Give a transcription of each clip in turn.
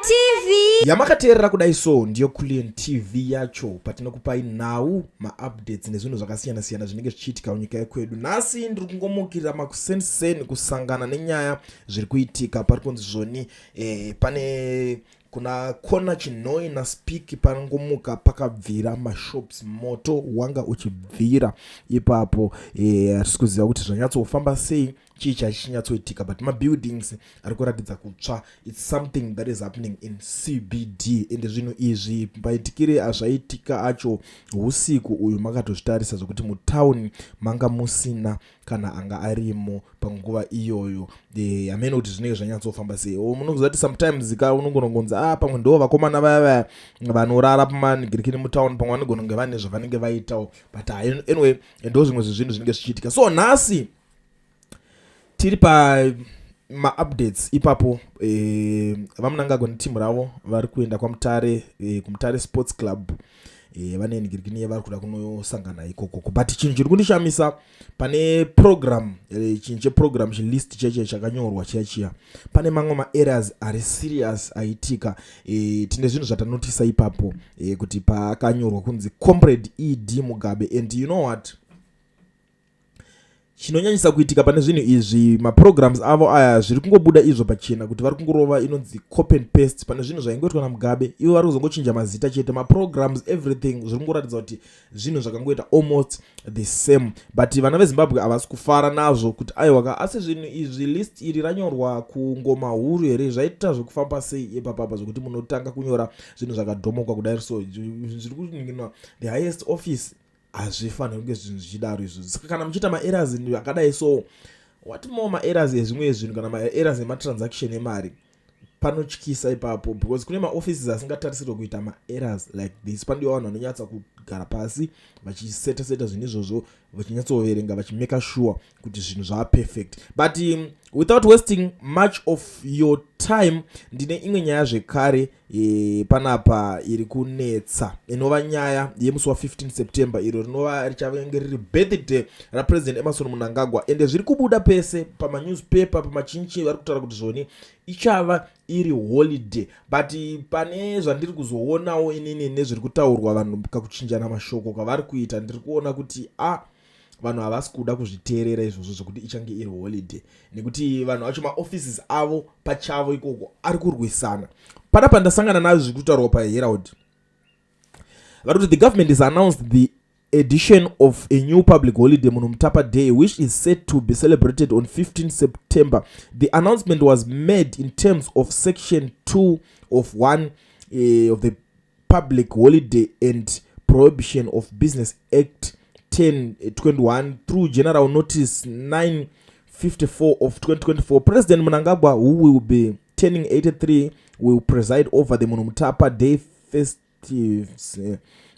TV. Yamakateerera kudai so ndiyo Holyten TV yacho patinokupai nhau ma-updates nezvinhu zvakasiyana siyana zvinenge zvichiitika munyika yekwedu. Nhasi ndiri kungomukira makuseni kusangana nenyaya zviri kuitika pari kunzi zvoni pane kuna kona chinoi naspiki panongomuka pakabvira mashops moto wanga uchibvira ipapo hatisi kuziva kuti zvanyatsofamba sei chii chachinyatsoitika, but mabuildings ari kuratidza kutsva. It's something that is happening in CBD ende zvinhu izvi maitikire azvaitika acho usiku uyu makatozvitarisa zvokuti mutauni manga musina kana anga arimo panguva iyoyo. Hamene kuti zvinenge zvanyatsofamba sei. Munoziva kuti sometimes unongonongonzi pamwe ndo vakomana vaya vanorara pamanigirikini mutauni pamwe vanogononge vane zvavanenge vaitawo, but anyway ndo zvimwe zvezvinhu zvinenge zvichiitika. So nhasi tiri pa ma-updates ipapo vaMnangagwa netimu ravo vari kuenda kwamutare kumutare sports club vane nigirikini vari kuda kunosangana ikoko. But chinhu chiri kundishamisa pane program chinhu cheprogram chilist cheche chakanyorwa chiya pane mamwe ma-errors ari serious aitika. Tine zvinhu zvatanotisa ipapo kuti pakanyorwa kunzi Comrade ED Mugabe, and you know what, chinonyanyisa kuitika pane zvinhu izvi maprograms avo aya zviri kungobuda izvo pachena kuti vari kungorova inonzi copy and paste pane zvinhu zvaingoitwa naMugabe. Ivo vari kuzongochinja mazita chete, maprograms everything zviri kungoratidza kuti zvinhu zvakangoita almost the same, but vana veZimbabwe havasi kufara nazvo kuti aiwaka asi zvinhu izvi list iri ranyorwa kungoma huru here, zvaita zvokufamba sei ipapapa zvokuti munotanga kunyora zvinhu zvakadhomoka kudai. So zviri kuninginwa the highest office hazvifaniri kunge zvinhu zvichidaro izvo. Saka kana muchiita ma-errors akadai so what more ma-errors ezvimwe zvinhu kana ma-errors ematransaction emari panotyisa ipapo, because kune ma-offices asingatarisirwa kuita ma-errors like this. Pandiwa vanhu vanonyatsa kugara pasi vachiseta zvinhu izvozvo vachinyatsoverenga vachimake sure kuti zvinhu zvava perfect. But without wasting much of your time ndine imwe nyaya zvekare panapa iri kunetsa inova nyaya yemusi wa15 September iro rinova richavenge riri birthday raPresident Emmerson Mnangagwa, ende zviri kubuda pese pamanewspaper pamachinchi vari kutaura kuti zvoni ichava iri holiday. But pane zvandiri kuzoonawo inini nezviri kutaurwa vanhu kakuchinjana mashoko kwavari kuita, ndiri kuona kuti vanhu havasi kuda kuzviteerera izvozvo zvokuti ichange iri holiday, nekuti vanhu vacho maoffices avo pachavo ikoko ari kurwisana. Panapa ndasangana nazvo zviri kutaurwa paHerald vari kuti the government has announced the edition of a new public holiday Munumtapa Day, which is set to be celebrated on 15 September. The announcement was made in terms of Section 2 of 1 of the Public Holiday and Prohibition of Business Act 1021 through General Notice 954 of 2024. President Mnangagwa, who will be turning 83, will preside over the Munumtapa Day festivities,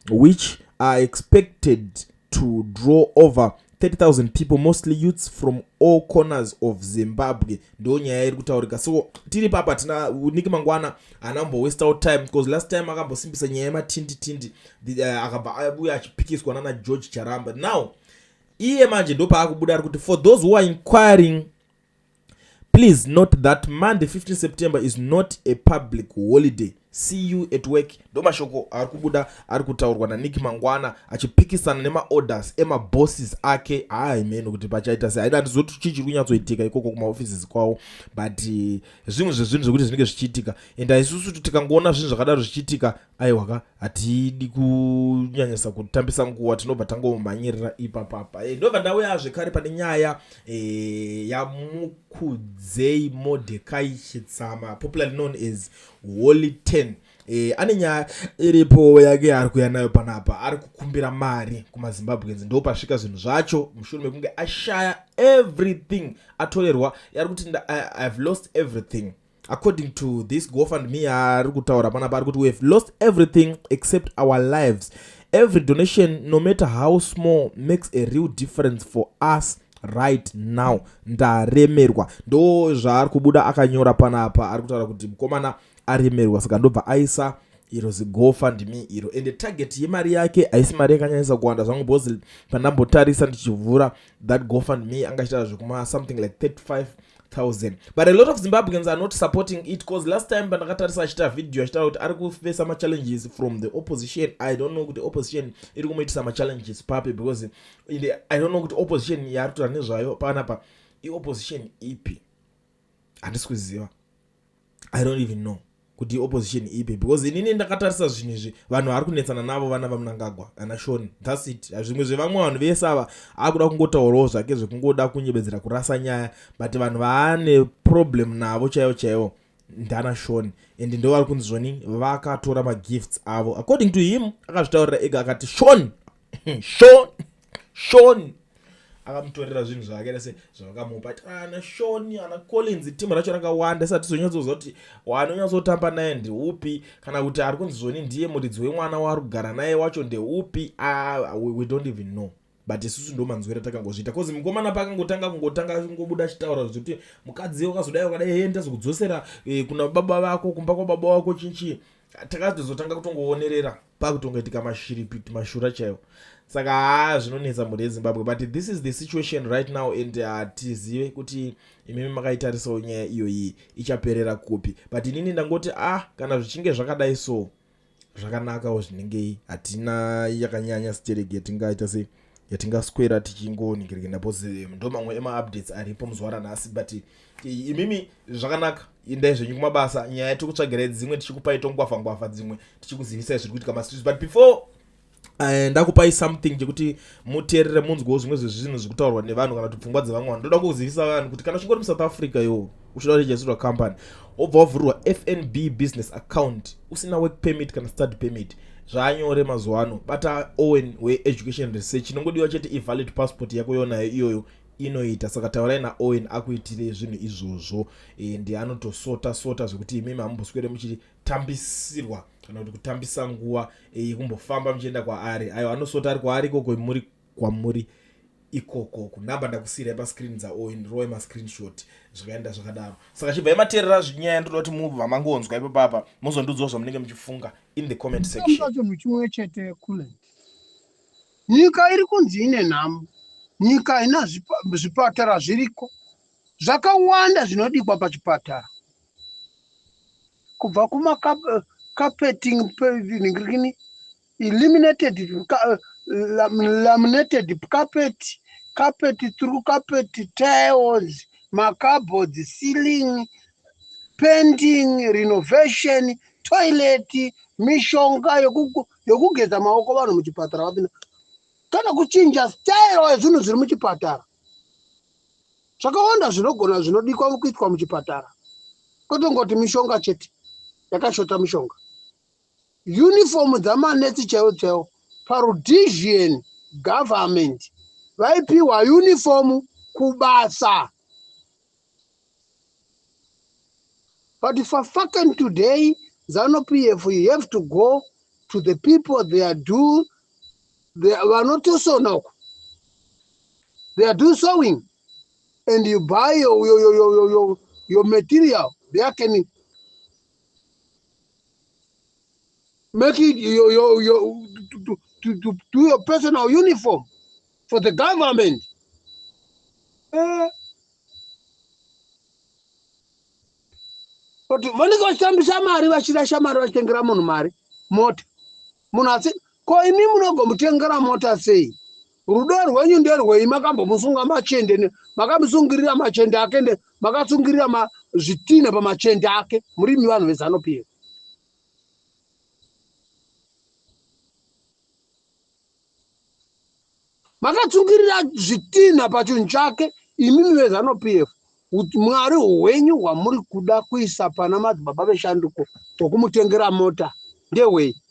which are expected to draw over 30,000 people, mostly youths from all corners of Zimbabwe. Ndo nyaya iri kutaurika. So tiri papa tina Niki Mangwana anambo waste out time, because last time akambosimbisa nyaya yematindi akabva abuya achipikiswa nana George Charamba. Now iye manje ndo paakubuda ari kuti for those who are inquiring, please note that Monday 15 September is not a public holiday. See you at work. Ndo mashoko ari kubuda ari kutaurwa naNiki Mangwana achipikisana nema-orders ema-bosses ake. Meno kuti pachaita sei haida ndizoti chii chiri kunyatsoitika ikoko kuma-offices kwawo, but zvimwe zvezvinhu zvokuti zvinenge zvichiitika, and isusu tikangoona zvinhu zvakadaro zvichiitika aiwaka hatidi kunyanyisa kutambisa nguva, tinobva tangomhanyirira ipapapa. Ndobva ndauya zvekare pane nyaya yaMukudzei Mordecai Chitsama, popularly known as Holyten. Ane nyaya iripo yake ari kuya nayo panapa, ari kukumbira mari kumaZimbabweans. Ndo pasvika zvinhu zvacho mushure mekunge ashaya everything atorerwa. Yari kuti I've lost everything. According to this GoFundMe ari kutaura panapa ari kuti we have lost everything except our lives. Every donation, no matter how small, makes a real difference for us right now. Ndaremerwa. Ndo zvaari kubuda akanyora panapa, ari kutaura kuti mukomana aremerwa. Saka ndobva aisa iro ziGoFundMe iro, and target yemari yake haisi mari yakanyanyisa kuwanda zvangu, because pandambotarisa ndichivhura that GoFundMe angachita zvekuma something like 100,000. But a lot of Zimbabweans are not supporting it because last time pandakatarisa achita video achita kuti ari kufesa challenges from the opposition. I don't know kuti opposition iri kumoitisa challenges papi because I don't know kuti opposition yari kutora nezvayo panapa opposition ipi handisi kuziva. I don't even know kuti opposition ipi because inini ndakatarisa zvinhu izvi vanhu vari kunetsana navo vana vaMnangagwa ana Shoni. That's it. Zvimwe zvevamwe vanhu vese ava akuda kungotaurawo zvake zvekungoda kunyebedzera kurasa nyaya, but vanhu vaane problem navo chaivo ndana Shoni, and ndo vari kunzi zvoni vakatora magifts avo. According to him akazvitaurira ega akati Shoni akamutorera zvinhu zvake rese zvakamupa ana Shoni ana Collins timu racho rakawanda sati tizonyatsoziva kuti wanonyatsotamba naye ndeupi kana kuti ari kunzi zvoni ndiye muridzi wemwana wari kugara naye wacho ndeupi. We don't even know, but isusu ndo manzwera takangozviita because mukomana pakangotanga kungobuda chitaura kuti mukadzi wakazodai wakadai ndazokudzosera kuna baba vako kumba kwa baba wako chinchi. Takazotanga kutongoonerera pakutongoitika mashiripiti mashura chaiwo. Saka zvinonetsa mhuri yeZimbabwe, but this is the situation right now, and tizive kuti imimi makaitarisawo nyaya iyoyi ichaperera kupi. But inini ndangoti kana zvichinge zvakadai so zvakanakawo zvinenge hatina yakanyanya stereki yatingaita se yatingaswera tichingoningirikenda pose ndo mamwe ema-updates aripo muzuva ranhasi. But imimi zvakanaka indai zvenyu kumabasa nyaya tikutsvagira dzimwe tichikupai tongwafangwafa dzimwe tichikuzivisai zviri kuitika mastreets. But before ndakupai something chekuti muteerere munzwewo zvimwe zvezvinhu zvekutaurwa nevanhu kana kuti pfungwa dzevamwe vanhu. Ndoda kuzivisa vanhu kuti kana uchingori muSouth Africa uchida kuregisterwa company obva wavhurirwa FNB business account usina work permit kana study permit zvanyore mazuva ano. Bata Owen we-education research inongodiwa chete i-valid passport yako yonayo iyoyo inoita. Saka taurai naOwen akuitire zvinhu izvozvo, ndi anotosota zvekuti imimi hamumboswere muchitambisirwa kana kuti kutambisa nguva yekumbofamba muchienda kwaari. Ayo anosota ari kwaari ikoko muri kwamuri ikoko. Kunamba ndakusiyira pascreen dzaOwen rowe mascreenshot zvakaenda zvakadaro. Saka chibva imateerera nyaya ndoda kuti mubva mangonzwa ipo papa muzondudzawo zvamunenge muchifunga in the comment section. Chinhu chimwe chete kule nyika iri kunzi ine nhamo, nyika ina zvipatara zviriko zvakawanda zvinodikwa pachipatara, kubva carpeting eliminated laminated carpet through carpet tiles, cupboards, ceiling, painting, renovation, toilet, mishonga yokugeza maoko vanhu muchipatara vapinda kana kuchinja style yezvinhu zviri muchipatara. Zvakawanda zvinogona zvinodikwa kuitwa muchipatara, kwete mishonga chete yakashota mishonga. Uniform dzamanetsi chaiwo parudisian government vaipiwa uniform kubasa. But for fucking today, ZANU-PF, you have to go to the people they are not so now. They are do sewing, and you buy your material. They can make it to do your personal uniform for the government. But vanenge vachitambisa mari vachirasha mari vachitengera munhu mari mota. Munhu asi ko imi munogomutengera mota sei? Rudo rwenyu nderwei? Makambomusunga machende, makamusungirira machende ake, makasungirira zvitina pamachende ake. Murimi vanhu veZANU-PF. Makatsungirira zvitina pachinhu chake imimi veZANU-PF. Mwari hwenyu hwamuri kuda kuisa pana madzibaba veshanduko tokumutengera mota ndewei?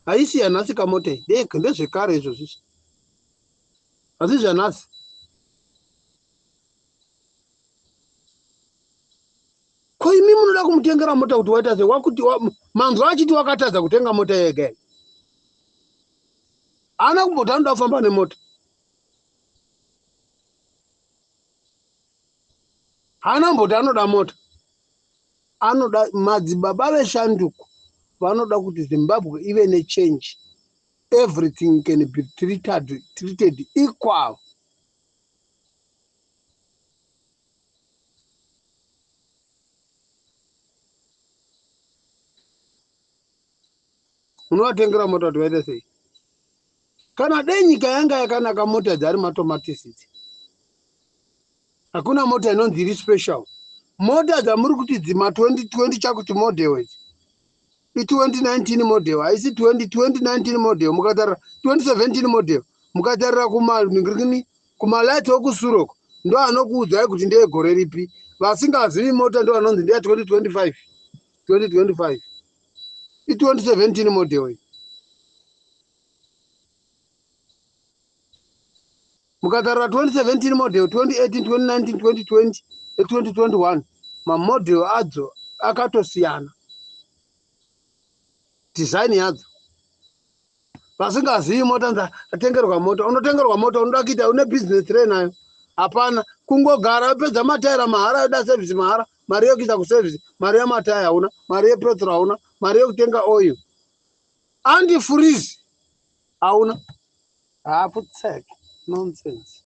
Haisi yanhasi kamota ndezvekare izvo zvisi, asi zvanhasi. Ko imi munoda kumutengera mota kuti waita sei? Wakuti manzwa achiti wakatadza kutenga mota yega. Ana kumboti anoda kufamba nemota, hana mboti anoda mota, anoda madzibaba veshanduko vanoda kuti Zimbabwe ive nechange, everything can be treated equal. Unovatengera mota kuti vaite sei? Kana dai nyika yanga yakanaka mota dzari matomatisi, hakuna mota inonzi iri special. Mota dzamuri kuti dzima 2020 chakuti model idzi i2019 model, haisi 2019 model. Mukatarira 2017 model, mukatarira kumalights okusuroko, ndo anokuudzai kuti ndeyegore ripi. Vasingazivi mota ndo vanonzi ndeya 2025 i2017 model iyi. Mukatarira 2017 model, 2018, 2019, 2020 2021, mamodel adzo akatosiyana design yadzo. Vasingazivi mota atengerwa mota, unotengerwa mota unoda kuita une business nayo. Hapana, kungogara wapedza mataira mahara, yoda service mahara, mari yekuita kuservice, mari yemataya hauna, mari yepetrol hauna, mari yekutenga oil, andi freeze hauna. Haputsek nonsense.